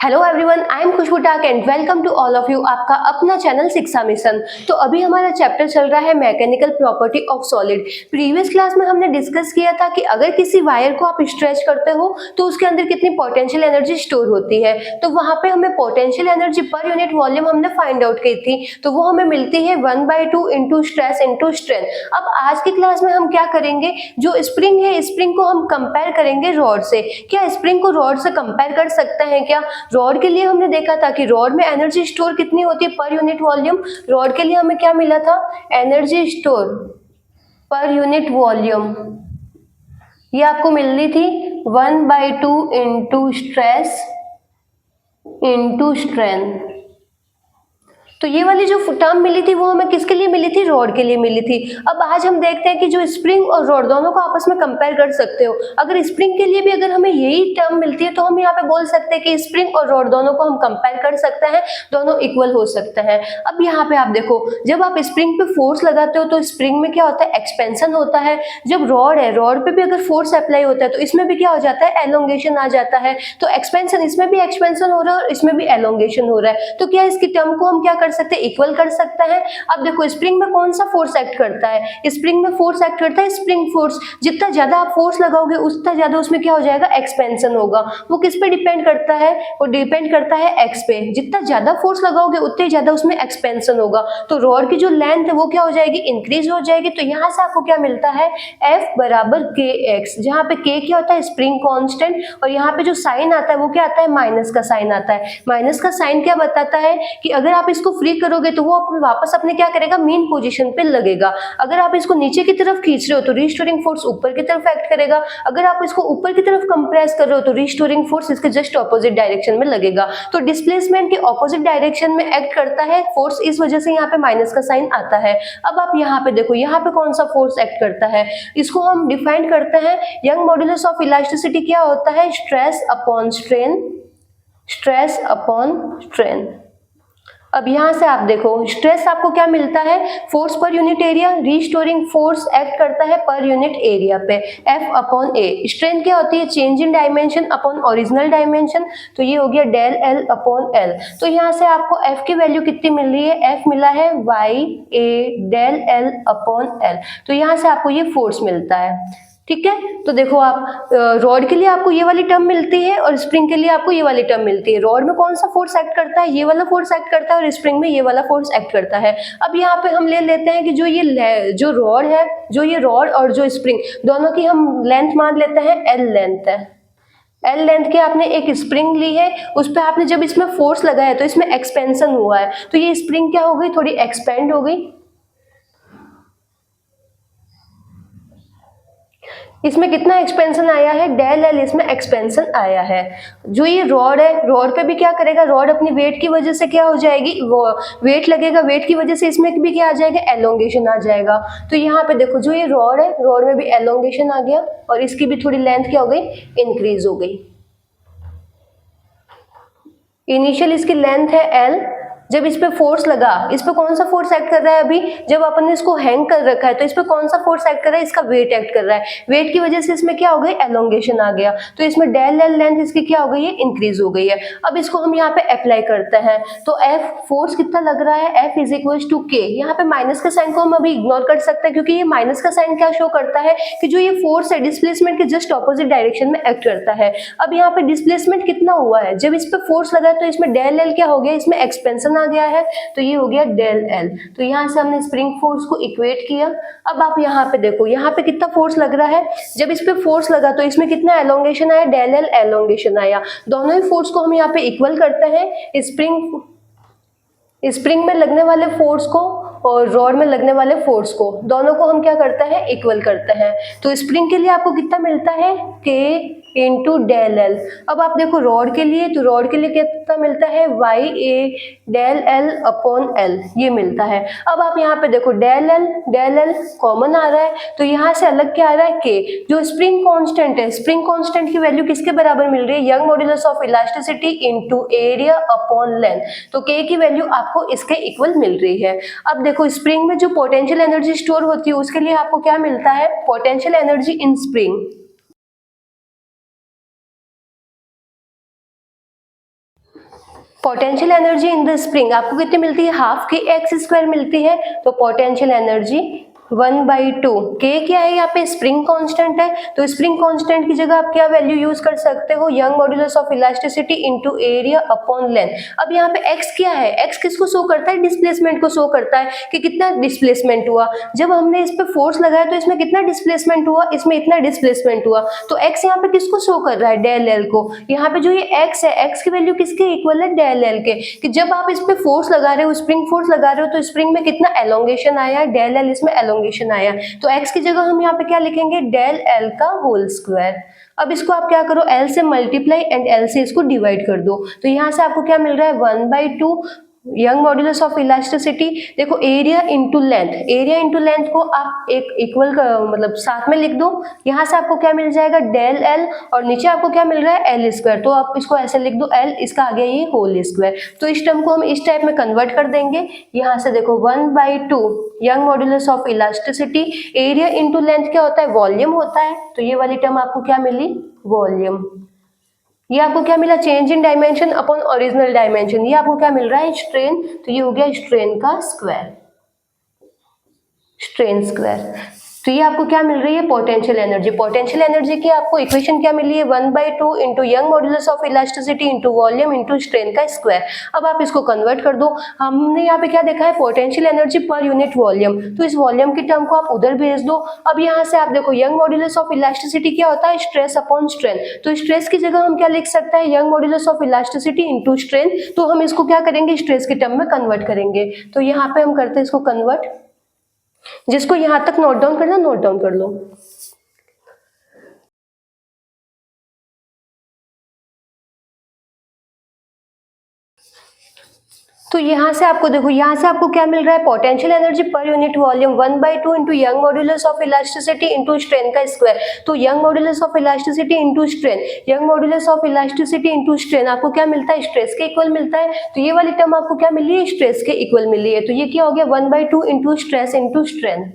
Hello everyone, I am Khushboo Tak and welcome to all of you आपका अपना channel शिक्षा mission. तो अभी हमारा चैप्टर चल रहा है mechanical property of solid. Previous class में हमने डिस्कस किया था कि अगर किसी वायर को आप स्ट्रेच करते हो तो उसके अंदर कितनी पोटेंशियल एनर्जी स्टोर होती है। तो वहां पे हमें potential energy per unit volume हमने फाइंड आउट की थी, तो वो हमें मिलती है 1/2 इंटू स्ट्रेस इंटू स्ट्रेंथ। अब आज की क्लास में हम क्या करेंगे, जो स्प्रिंग है स्प्रिंग को हम कंपेयर करेंगे रॉड से। क्या स्प्रिंग को रॉड से कंपेयर कर सकते हैं क्या? रॉड के लिए हमने देखा था कि रॉड में एनर्जी स्टोर कितनी होती है पर यूनिट वॉल्यूम। रॉड के लिए हमें क्या मिला था, energy store per unit volume, ये आपको मिल रही थी 1/2 इंटू स्ट्रेस इंटू स्ट्रेंथ। तो ये वाली जो टर्म मिली थी वो हमें किसके लिए मिली थी, रॉड के लिए मिली थी। अब आज हम देखते हैं कि जो स्प्रिंग और रॉड दोनों को आपस में कंपेयर कर सकते हो। अगर स्प्रिंग के लिए भी अगर हमें यही टर्म मिलती है तो हम यहाँ पे बोल सकते हैं कि स्प्रिंग और रॉड दोनों को हम कंपेयर कर सकते हैं, दोनों इक्वल हो सकते हैं। अब यहाँ पे आप देखो, जब आप स्प्रिंग पे फोर्स लगाते हो तो स्प्रिंग में क्या होता है, एक्सपेंशन होता है। जब रॉड है, रॉड पे भी अगर फोर्स अप्लाई होता है तो इसमें भी क्या हो जाता है, एलोंगेशन आ जाता है। तो एक्सपेंशन, इसमें भी एक्सपेंशन हो रहा है और इसमें भी एलोंगेशन हो रहा है। तो क्या इसकी टर्म को हम क्या कर सकते हैं, इक्वल कर सकता है। अब देखो स्प्रिंग में कौन सा फोर्स एक्ट करता है, स्प्रिंग में फोर्स एक्ट करता है स्प्रिंग फोर्स। जितना ज्यादा आप फोर्स लगाओगे उतना ज्यादा उसमें क्या हो जाएगा, एक्सपेंशन होगा। वो किस पे डिपेंड करता है, वो डिपेंड करता है एक्स पे। जितना ज्यादा फोर्स लगाओगे उतने ज्यादा उसमें एक्सपेंशन होगा। तो रॉड की जो लेंथ है वो क्या हो जाएगी, इंक्रीज हो जाएगी। तो यहाँ से आपको क्या मिलता है, F बराबर के एक्स, जहाँ पे के क्या होता है, स्प्रिंग कांस्टेंट, और यहाँ पे जो साइन आता है वो क्या आता है, माइनस का साइन आता है। माइनस का साइन क्या बताता है कि अगर आप इसको फ्री करोगे तो वो वापस अपने क्या करेगा, मीन पोजीशन पे लगेगा। अगर आप इसको नीचे की तरफ खींच रहे हो तो रीस्टोरिंग फोर्स ऊपर की तरफ एक्ट करेगा। अगर आप इसको ऊपर की तरफ कंप्रेस कर रहे हो तो रीस्टोरिंग फोर्स इसके जस्ट ऑपोजिट डायरेक्शन में लगेगा। तो डिस्प्लेसमेंट के ऑपोजिट डायरेक्शन में एक्ट करता है फोर्स, इस वजह से यहाँ पे माइनस का साइन आता है। अब आप यहाँ पे देखो, यहाँ पे कौन सा फोर्स एक्ट करता है, इसको हम डिफाइन करते हैं। यंग मॉड्यूलस ऑफ इलास्टिसिटी क्या होता है, stress upon strain, stress upon strain. अब यहाँ से आप देखो, स्ट्रेस आपको क्या मिलता है, force per unit area. Restoring force act करता है पर यूनिट एरिया पे, F अपॉन ए। स्ट्रेंथ क्या होती है, change in dimension upon original dimension. तो ये हो गया डेल L अपॉन L। तो यहाँ से आपको F की वैल्यू कितनी मिल रही है, F मिला है YA del L upon L। तो यहाँ से आपको ये फोर्स मिलता है। ठीक है, तो देखो आप रॉड के लिए आपको ये वाली टर्म मिलती है और स्प्रिंग के लिए आपको ये वाली टर्म मिलती है। रॉड में कौन सा फोर्स एक्ट करता है, ये वाला फोर्स एक्ट करता है, और स्प्रिंग में ये वाला फोर्स एक्ट करता है। अब यहाँ पे हम ले लेते हैं कि जो रॉड है, जो ये रॉड और जो स्प्रिंग, दोनों की हम लेंथ मान लेते हैं, L लेंथ है। L लेंथ की आपने एक स्प्रिंग ली है, उस पर आपने जब इसमें फोर्स लगाया तो इसमें एक्सपेंशन हुआ है, तो ये स्प्रिंग क्या हो गई, थोड़ी एक्सपेंड हो गई। इसमें कितना एक्सपेंशन आया है, डेल L इसमें एक्सपेंशन आया है। जो ये रॉड है, रॉड पे भी क्या करेगा, रॉड अपनी वेट की वजह से क्या हो जाएगी, वो वेट लगेगा, वेट की वजह से इसमें भी क्या आ जाएगा, एलोंगेशन आ जाएगा। तो यहाँ पे देखो, जो ये रॉड है, रॉड में भी एलोंगेशन आ गया और इसकी भी थोड़ी लेंथ क्या हो गई, इंक्रीज हो गई। इनिशियल इसकी लेंथ है L, जब इस पे फोर्स लगा, इस पे कौन सा फोर्स एक्ट कर रहा है, अभी जब अपन ने इसको हैंग कर रखा है तो इस पे कौन सा फोर्स एक्ट कर रहा है, इसका वेट एक्ट कर रहा है। वेट की वजह से इसमें क्या हो गई, एलोंगेशन आ गया। तो इसमें डेल L लेंथ इसकी क्या हो गई है, इंक्रीज हो गई है। अब इसको हम यहाँ पे अप्लाई करते हैं तो F फोर्स कितना लग रहा है, F is equal to K। यहाँ पे माइनस का साइन को हम अभी इग्नोर कर सकते हैं, क्योंकि ये माइनस का साइन क्या शो करता है कि जो ये फोर्स है डिस्प्लेसमेंट के जस्ट ऑपोजिट डायरेक्शन में एक्ट करता है। अब यहाँ पे डिस्प्लेसमेंट कितना हुआ है, जब इस पे फोर्स लगा तो इसमें डेल L क्या हो गया, इसमें एक्सपेंशन आ गया है, तो ये हो गया डेल L। तो यहाँ से हमने स्प्रिंग फोर्स को इक्वेट किया। अब आप यहाँ पे देखो, यहाँ पे कितना फोर्स लग रहा है, जब इस पे फोर्स लगा तो इसमें कितना एलोंगेशन आया, डेल L एलोंगेशन आया। दोनों ही फोर्स को हम यहाँ पे इक्वल करते हैं। स्प्रिंग में लगने वाले फोर्स को और रॉड में लगने वाले फोर्स को, दोनों को हम क्या करते हैं, इक्वल करते हैं। तो स्प्रिंग के लिए आपको कितना मिलता है, K इंटू डेल L। अब आप देखो रॉड के लिए, तो रॉड के लिए कितना मिलता है, YA del L upon L, ये मिलता है। अब आप यहाँ पे देखो डेल L कॉमन आ रहा है, तो यहाँ से अलग क्या आ रहा है, K। जो स्प्रिंग कांस्टेंट है, स्प्रिंग कांस्टेंट की वैल्यू किसके बराबर मिल रही है, Young modulus of elasticity into area upon length. तो K की वैल्यू आपको इसके इक्वल मिल रही है। अब देखो स्प्रिंग में जो पोटेंशियल एनर्जी स्टोर होती है उसके लिए आपको क्या मिलता है, potential energy in spring. Potential energy in the spring आपको कितनी मिलती है, हाफ के एक्स स्क्वायर मिलती है। तो पोटेंशियल एनर्जी 1/2 के क्या है, यहाँ पे स्प्रिंग कांस्टेंट है, तो स्प्रिंग कांस्टेंट की जगह आप क्या वैल्यू यूज कर सकते हो, young modulus of elasticity into area upon length. अब यहाँ पे x क्या है, x किसको शो करता है, डिस्प्लेसमेंट को शो करता है कि कितना डिस्प्लेसमेंट हुआ। जब हमने इस पे फोर्स लगाया तो इसमें कितना डिस्प्लेसमेंट हुआ, इसमें इतना डिस्प्लेसमेंट हुआ। तो x यहाँ पे किसको शो कर रहा है, डेल एल को। यहाँ पे जो ये x है, x की वैल्यू किसके इक्वल है, डेल एल के। कि जब आप इस पे फोर्स लगा रहे हो, स्प्रिंग फोर्स लगा रहे हो, तो स्प्रिंग में कितना एलोंगेशन आया है, डेल एल इसमें एलोंगेशन आया। तो x की जगह हम यहाँ पे क्या लिखेंगे, डेल एल का होल स्क्वायर। अब इसको आप क्या करो, l से मल्टीप्लाई एंड l से इसको डिवाइड कर दो। तो यहाँ से आपको क्या मिल रहा है, 1/2 यंग मॉड्यूलस ऑफ इलास्टिसिटी। देखो area into length, area into length को आप एक इक्वल मतलब साथ में लिख दो। यहाँ से आपको क्या मिल जाएगा, डेल एल, और नीचे आपको क्या मिल रहा है, एल स्क्वायर। तो आप इसको ऐसे लिख दो, एल इसका आगे ये होल स्क्वायर। तो इस टर्म को हम इस टाइप में कन्वर्ट कर देंगे। यहाँ से देखो 1/2 young modulus of elasticity, area into length क्या होता है, वॉल्यूम होता है। तो ये वाली टर्म आपको क्या मिली, वॉल्यूम। ये आपको क्या मिला, change in dimension upon original dimension. ये आपको क्या मिल रहा है, स्ट्रेन। तो ये हो गया स्ट्रेन का स्क्वायर, स्ट्रेन स्क्वायर। तो ये आपको क्या मिल रही है, पोटेंशियल एनर्जी। पोटेंशियल एनर्जी की आपको इक्वेशन क्या मिली है, 1/2 into Young modulus of elasticity into volume into strain का स्क्वायर। अब आप इसको कन्वर्ट कर दो। हमने यहाँ पे क्या देखा है, potential energy per unit volume. तो इस वॉल्यूम की टर्म को आप उधर भेज दो। अब यहाँ से आप देखो, यंग मॉड्यूलस ऑफ इलास्टिसिटी क्या होता है, स्ट्रेस अपॉन स्ट्रेन। तो स्ट्रेस की जगह हम क्या लिख सकते हैं, young modulus of elasticity into strain. तो हम इसको क्या करेंगे, स्ट्रेस की टर्म में कन्वर्ट करेंगे। तो यहाँ पे हम करते हैं इसको कन्वर्ट। जिसको यहां तक नोट डाउन करना, नोट डाउन कर लो। तो यहाँ से आपको देखो, यहाँ से आपको क्या मिल रहा है, potential energy per unit volume 1/2 into Young modulus of elasticity into strain का स्क्वायर। तो young modulus of elasticity into strain, young modulus of elasticity into strain आपको क्या मिलता है, स्ट्रेस के इक्वल मिलता है। तो ये वाली टर्म आपको क्या मिली है, स्ट्रेस के इक्वल मिली है। तो ये क्या हो गया, 1/2 इंटू स्ट्रेस इंटू स्ट्रेन।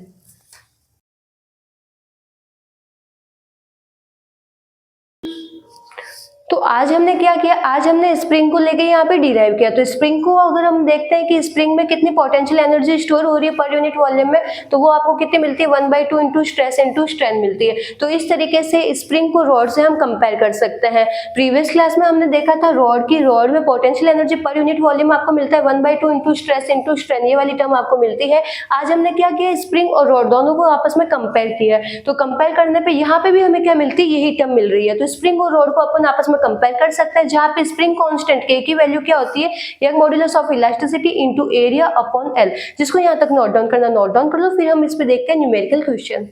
तो आज हमने क्या किया, आज हमने स्प्रिंग को लेके यहाँ पे डिराइव किया। तो स्प्रिंग को अगर हम देखते हैं कि स्प्रिंग में कितनी पोटेंशियल एनर्जी स्टोर हो रही है पर यूनिट वॉल्यूम में, तो वो आपको कितनी मिलती है, 1/2 इंटू स्ट्रेस इंटू स्ट्रेन मिलती है। तो इस तरीके से स्प्रिंग को रॉड से हम कंपेयर कर सकते हैं। प्रीवियस क्लास में हमने देखा था रॉड में potential energy per unit volume आपको मिलता है 1/2 इंटू स्ट्रेस इंटू स्ट्रेन, ये वाली टर्म आपको मिलती है। आज हमने क्या किया, स्प्रिंग और रॉड दोनों को आपस में कंपेयर किया। तो कंपेयर करने पे यहाँ पे भी हमें क्या मिलती है, यही टर्म मिल रही है। तो स्प्रिंग और रॉड को अपन आपस में कंपेयर कर सकते हैं, जहां पे स्प्रिंग कांस्टेंट के की वैल्यू क्या होती है, Young modulus of elasticity into area upon L. जिसको यहां तक नोट डाउन करना, नोट डाउन कर लो। फिर हम इस पे देखते हैं न्यूमेरिकल क्वेश्चन।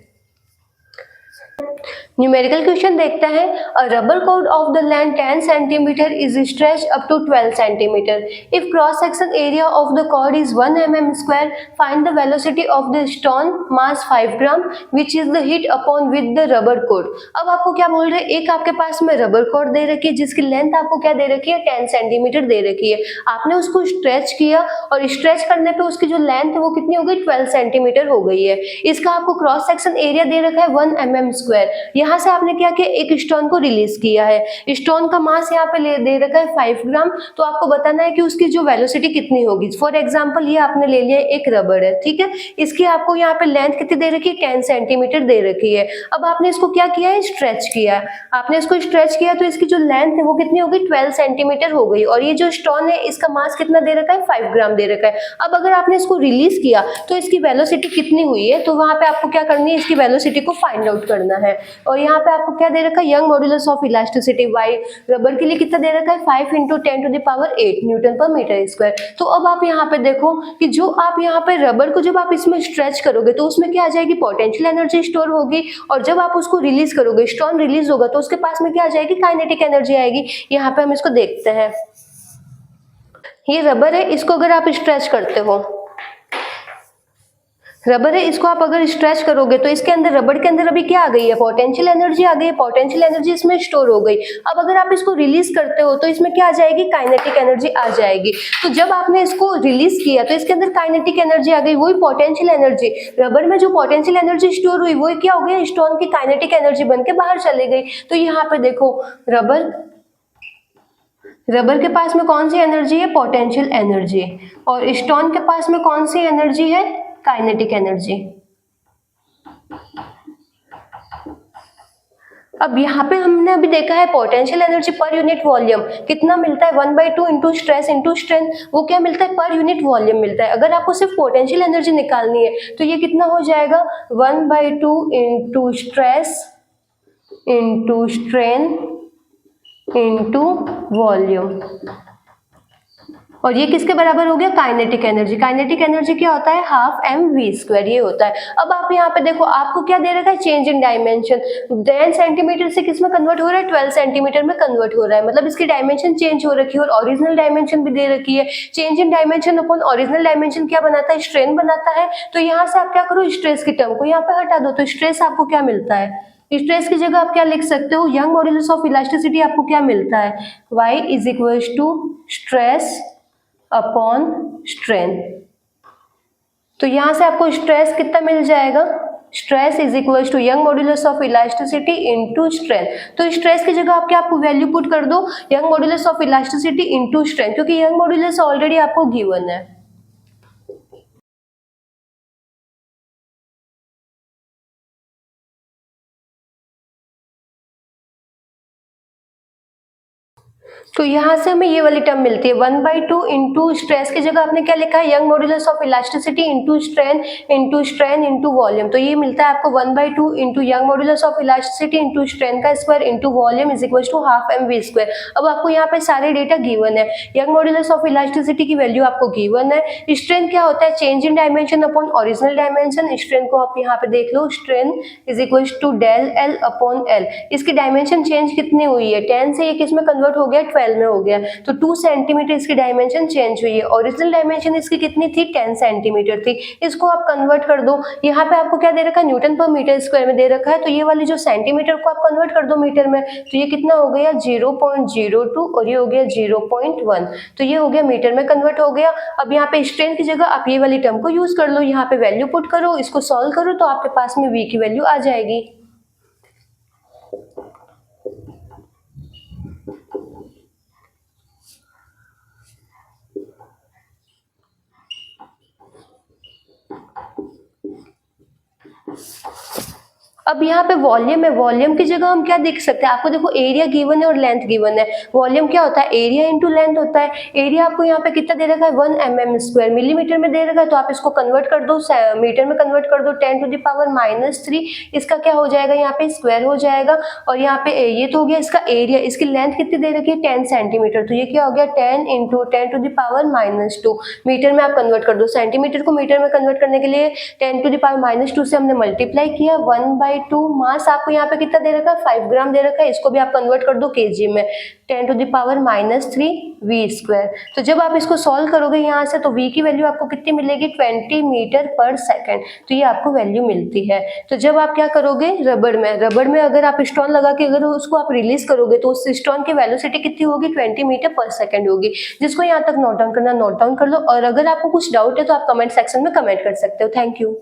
न्यूमेरिकल क्वेश्चन देखते हैं। A rubber cord of the length 10 centimetre is stretch up to 12 centimetre. If cross section area of the cord is 1 mm square, find the velocity of the stone mass 5 gram which is the hit upon with the rubber cord. अब आपको क्या बोल रहे हैं, एक आपके पास में rubber code दे रखी है जिसकी लेंथ आपको क्या दे रखी है, 10 सेंटीमीटर दे रखी है। आपने उसको स्ट्रेच किया और स्ट्रेच करने पे उसकी जो लेंथ है वो कितनी हो गई, 12 सेंटीमीटर हो गई है। इसका आपको क्रॉस सेक्शन एरिया दे रखा है 1 mm स्क्वायर। यहाँ से आपने क्या किया, एक स्टोन को रिलीज किया है। स्टोन का मास यहाँ पे दे रखा है 5 ग्राम। तो आपको बताना है कि उसकी जो वेलोसिटी कितनी होगी। फॉर एग्जांपल ये आपने ले लिया एक रबर है, ठीक है। इसकी आपको यहाँ पे लेंथ कितनी दे रखी है, 10 सेंटीमीटर दे रखी है। अब आपने इसको क्या किया है, स्ट्रेच किया। आपने इसको स्ट्रेच किया तो इसकी जो लेंथ है वो कितनी होगी, 12 सेंटीमीटर हो गई। और ये जो स्टोन है इसका मास कितना दे रखा है, 5 ग्राम दे रखा है। अब अगर आपने इसको रिलीज किया तो इसकी वेलोसिटी कितनी हुई है, तो वहां पे आपको क्या करनी है, इसकी वेलोसिटी को फाइंड आउट करना है। और यहाँ पे आपको क्या दे रखा है, Young modulus of elasticity Y rubber के लिए कितना दे रखा है, 5 × 10⁸ न्यूटन पर मीटर स्क्वायर। तो अब आप यहाँ पे देखो कि जो आप यहाँ पे रबर को जब आप इसमें स्ट्रेच करोगे तो उसमें क्या आ जाएगी, पोटेंशियल एनर्जी स्टोर होगी। और जब आप उसको रिलीज करोगे, स्टोन रिलीज होगा, तो उसके पास में क्या आ जाएगी, काइनेटिक एनर्जी आएगी। यहाँ पे हम इसको देखते हैं। ये रबर है, इसको अगर आप स्ट्रेच करते हो, रबर है, इसको आप अगर स्ट्रेच करोगे तो इसके अंदर, रबर के अंदर अभी क्या आ गई है, पोटेंशियल एनर्जी आ गई है। पोटेंशियल एनर्जी इसमें स्टोर हो गई। अब अगर आप इसको रिलीज करते हो तो इसमें क्या आ जाएगी, काइनेटिक एनर्जी आ जाएगी। तो जब आपने इसको रिलीज किया तो इसके अंदर काइनेटिक एनर्जी आ गई, वही पोटेंशियल एनर्जी। रबर में जो पोटेंशियल एनर्जी स्टोर हुई वही क्या हो गई, स्टोन की काइनेटिक एनर्जी बन के बाहर चले गई। तो यहाँ पे देखो रबर के पास में कौन सी एनर्जी है? Potential energy. और स्टोन के पास में कौन सी एनर्जी है? Kinetic energy. अब यहाँ पे हमने अभी देखा है potential energy per unit volume कितना मिलता है? 1/2 इंटू स्ट्रेस इंटू स्ट्रेंथ। वो क्या मिलता है? पर यूनिट वॉल्यूम मिलता है। अगर आपको सिर्फ पोटेंशियल एनर्जी निकालनी है तो ये कितना हो जाएगा? 1/2 into stress into strain into volume. और ये किसके बराबर हो गया? Kinetic energy. काइनेटिक एनर्जी क्या होता है? Half mv²। ये होता है। अब आप यहाँ पे देखो, आपको क्या दे रखा है? Change in dimension. 10 सेंटीमीटर से किस में कन्वर्ट हो रहा है? 12 सेंटीमीटर में कन्वर्ट हो रहा है। मतलब इसकी डायमेंशन चेंज हो रखी है और ओरिजिनल डायमेंशन भी दे रखी है। Change in dimension upon original dimension क्या बनाता है? स्ट्रेन बनाता है। तो यहाँ से आप क्या करो? स्ट्रेस की टर्म को यहाँ पे हटा दो। तो स्ट्रेस आपको क्या मिलता है? स्ट्रेस की जगह आप क्या लिख सकते हो? यंग मॉड्यूलस ऑफ इलास्टिसिटी आपको क्या मिलता है? y is equals to stress upon strain. तो यहां से आपको स्ट्रेस कितना मिल जाएगा? Stress is equals to Young modulus of elasticity into strain. तो स्ट्रेस की जगह आप क्या आपको वैल्यू पुट कर दो? Young modulus of elasticity into strain, क्योंकि यंग मॉड्यूलस ऑलरेडी आपको गिवन है। तो यहाँ से हमें ये वाली टर्म मिलती है 1/2 इंटू स्ट्रेस की जगह आपने क्या लिखा है? Young modulus of elasticity into strain into volume. तो ये मिलता है आपको 1/2 into Young modulus of elasticity into strain का square into volume is equal to half mv²। अब आपको यहाँ पे सारे डेटा गिवन है। यंग मॉड्यूलस ऑफ इलास्टिसिटी की वैल्यू आपको गिवन है। स्ट्रेन क्या होता है? Change in dimension upon original dimension. Strain को आप यहाँ पे देख लो, strain is equal to del L upon L. इसकी डायमेंशन चेंज कितनी हुई है? 10 से ये किस में कन्वर्ट हो गया? 12 में हो गया। तो 2 सेंटीमीटर इसकी डायमेंशन चेंज हुई है। ओरिजिनल डायमेंशन इसकी कितनी थी? 10 सेंटीमीटर थी। इसको आप कन्वर्ट कर दो। यहाँ पे आपको क्या दे रखा है? न्यूटन पर मीटर स्क्वायर में दे रखा है। तो ये वाली जो सेंटीमीटर को आप कन्वर्ट कर दो मीटर में, तो ये कितना हो गया? 0.02 और ये हो गया 0.1। तो ये हो गया मीटर में कन्वर्ट हो गया। अब यहाँ पे स्ट्रेन की जगह आप ये वाली टर्म को यूज कर लो। यहाँ पे वैल्यू पुट करो, इसको सॉल्व करो, तो आपके पास में v की वैल्यू आ जाएगी। अब यहाँ पे वॉल्यूम है। वॉल्यूम की जगह हम क्या देख सकते हैं? आपको देखो, एरिया गिवन है और लेंथ गिवन है। वॉल्यूम क्या होता है? एरिया इंटू लेंथ होता है। एरिया आपको यहाँ पे कितना दे रखा है? 1 mm²। मिलीमीटर में दे रखा है तो आप इसको कन्वर्ट कर दो, मीटर में कन्वर्ट कर दो। 10⁻³ इसका क्या हो जाएगा? यहाँ पे स्क्वायर हो जाएगा। और यहाँ पे ये तो हो गया इसका एरिया। इसकी लेंथ कितनी दे रखी है? 10 सेंटीमीटर। तो ये क्या हो गया? 10 × 10⁻²। मीटर में आप कन्वर्ट कर दो। सेंटीमीटर को मीटर में कन्वर्ट करने के लिए 10⁻² से हमने मल्टीप्लाई किया। 1/2 मास आपको यहाँ पे कितना दे रखा है? 5 ग्राम दे रखा है। इसको भी आप कन्वर्ट कर दो केजी में, 10⁻³ v²। तो जब आप इसको सॉल्व करोगे यहाँ से, तो v की वैल्यू आपको कितनी मिलेगी? 20 मीटर पर सेकेंड। तो ये आपको वैल्यू मिलती है। तो जब आप क्या करोगे? रबड़ में अगर आप स्टोन लगा के अगर उसको आप रिलीज करोगे तो उस स्टोन की वेलोसिटी कितनी होगी? 20 मीटर पर सेकेंड होगी। जिसको यहाँ तक नोट डाउन करना, नोट डाउन कर लो। और अगर आपको कुछ डाउट है तो आप कमेंट सेक्शन में कमेंट कर सकते हो। Thank you.